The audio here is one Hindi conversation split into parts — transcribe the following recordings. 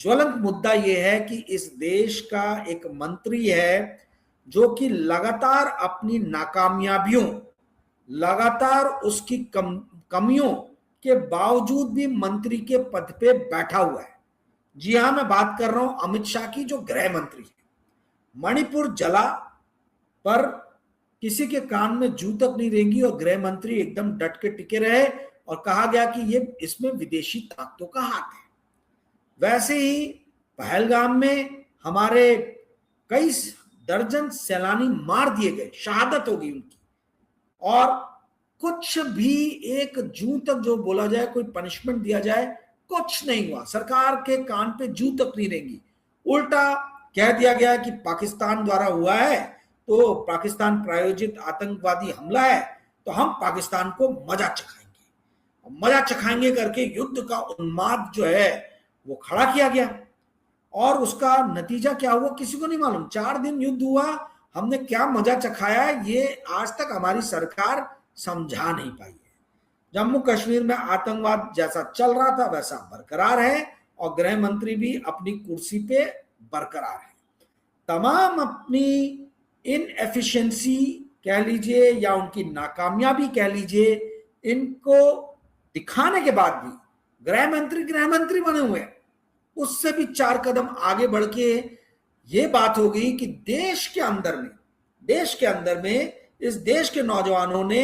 ज्वलंत मुद्दा यह है कि इस देश का एक मंत्री है जो कि लगातार अपनी नाकामयाबियों, लगातार उसकी कमियों के बावजूद भी मंत्री के पद पे बैठा हुआ है। जी हां, मैं बात कर रहा हूं अमित शाह की, जो गृह मंत्री है। मणिपुर जला पर किसी के कान में जू तक नहीं रेंगी और गृह मंत्री एकदम डट के टिके रहे और कहा गया कि ये इसमें विदेशी ताकतों का हाथ है। वैसे ही पहलगाम में हमारे कई दर्जन सैलानी मार दिए गए, शहादत हो गई उनकी, और कुछ भी एक जून तक जो बोला जाए कोई पनिशमेंट दिया जाए, कुछ नहीं हुआ। सरकार के कान पे जू तक नहीं रहेंगी। उल्टा कह दिया गया कि पाकिस्तान द्वारा हुआ है, तो पाकिस्तान प्रायोजित आतंकवादी हमला है, तो हम पाकिस्तान को मजा चखाएंगे। मजा चखाएंगे करके युद्ध का उन्माद जो है वो खड़ा किया गया, और उसका नतीजा क्या हुआ किसी को नहीं मालूम। 4 दिन युद्ध हुआ, हमने क्या मजा चखाया है ये आज तक हमारी सरकार समझा नहीं पाई है। जम्मू कश्मीर में आतंकवाद जैसा चल रहा था वैसा बरकरार है, और गृह मंत्री भी अपनी कुर्सी पे बरकरार है। तमाम अपनी इनएफिशिएंसी कह लीजिए या उनकी नाकामयाबी कह लीजिए, इनको दिखाने के बाद भी गृह मंत्री बने हुए हैं। उससे भी 4 कदम आगे बढ़ के ये बात हो गई कि देश के अंदर में इस देश के नौजवानों ने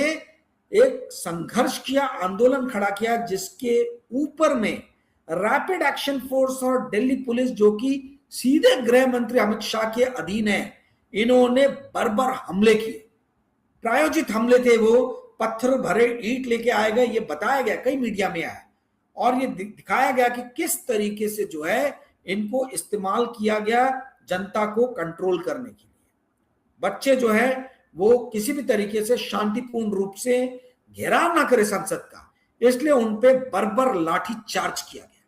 एक संघर्ष किया, आंदोलन खड़ा किया, जिसके ऊपर में रैपिड एक्शन फोर्स और दिल्ली पुलिस, जो कि सीधे गृह मंत्री अमित शाह के अधीन है, इन्होंने बर्बर हमले किए। प्रायोजित हमले थे वो, पत्थर भरे ईंट लेके आए गए, ये बताया गया, कई मीडिया में आया, और ये दिखाया गया कि किस तरीके से जो है इनको इस्तेमाल किया गया जनता को कंट्रोल करने के लिए। बच्चे जो है वो किसी भी तरीके से शांतिपूर्ण रूप से घेराव ना करे संसद का, इसलिए उनपे बर्बर लाठी चार्ज किया गया,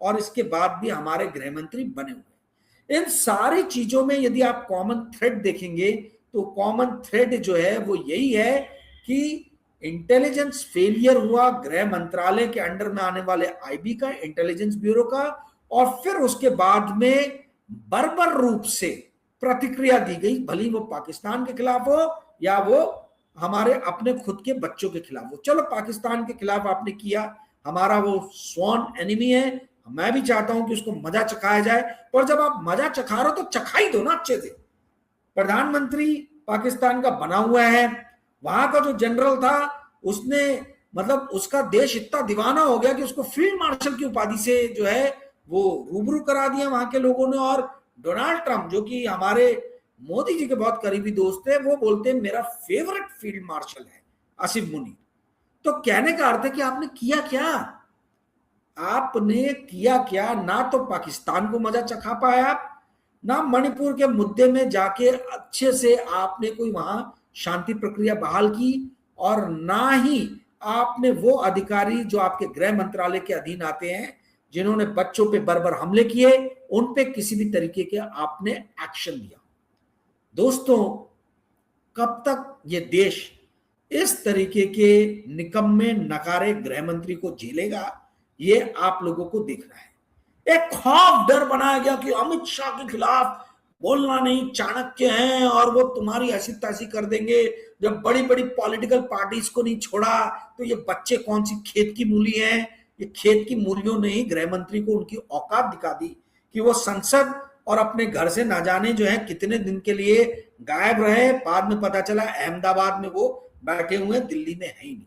और इसके बाद भी हमारे गृह मंत्री बने हुए। इन सारी चीजों में यदि आप कॉमन थ्रेड देखेंगे तो कॉमन थ्रेड जो है वो यही है कि इंटेलिजेंस फेलियर हुआ गृह मंत्रालय के अंडर में आने वाले आईबी का, इंटेलिजेंस ब्यूरो का, और फिर उसके बाद में बर्बर रूप से प्रतिक्रिया दी गई, भली वो पाकिस्तान के खिलाफ हो या वो हमारे अपने खुद के बच्चों के खिलाफ हो। चलो पाकिस्तान के खिलाफ आपने किया, हमारा वो स्वॉन एनिमी है, मैं भी चाहता हूं कि उसको मजा चखाया जाए, पर जब आप मजा चखा रहे हो तो चखा ही दो ना अच्छे से। प्रधानमंत्री पाकिस्तान का बना हुआ है, वहां का जो जनरल था उसने मतलब उसका देश इतना दीवाना हो गया कि उसको फील्ड मार्शल की उपाधि से जो है वो रूबरू करा दिया वहां के लोगों ने। और डोनाल्ड ट्रंप, जो कि हमारे मोदी जी के बहुत करीबी दोस्त है, वो बोलते हैं मेरा फेवरेट फील्ड मार्शल है आसिफ मुनीर। तो कहने का अर्थ है कि आपने किया क्या? आपने किया क्या? ना तो पाकिस्तान को मजा चखा पाया आप, ना मणिपुर के मुद्दे में जाके अच्छे से आपने कोई वहां शांति प्रक्रिया बहाल की, और ना ही आपने वो अधिकारी जो आपके गृह मंत्रालय के अधीन आते हैं जिन्होंने बच्चों पे बर्बर हमले किए, उन पे किसी भी तरीके के आपने एक्शन लिया। दोस्तों, कब तक ये देश इस तरीके के निकम्मे नकारे गृह मंत्री को झेलेगा, ये आप लोगों को देखना है। एक खौफ डर बनाया गया कि अमित शाह के खिलाफ बोलना नहीं, चाणक्य हैं और वो तुम्हारी ऐसी तैसी कर देंगे। जब बड़ी बड़ी पॉलिटिकल पार्टीज को नहीं छोड़ा तो ये बच्चे कौन सी खेत की मूली हैं? ये खेत की मूलियों ने ही गृह मंत्री को उनकी औकात दिखा दी कि वो संसद और अपने घर से ना जाने जो है कितने दिन के लिए गायब रहे। बाद में पता चला अहमदाबाद में वो बैठे हुए, दिल्ली में है ही नहीं।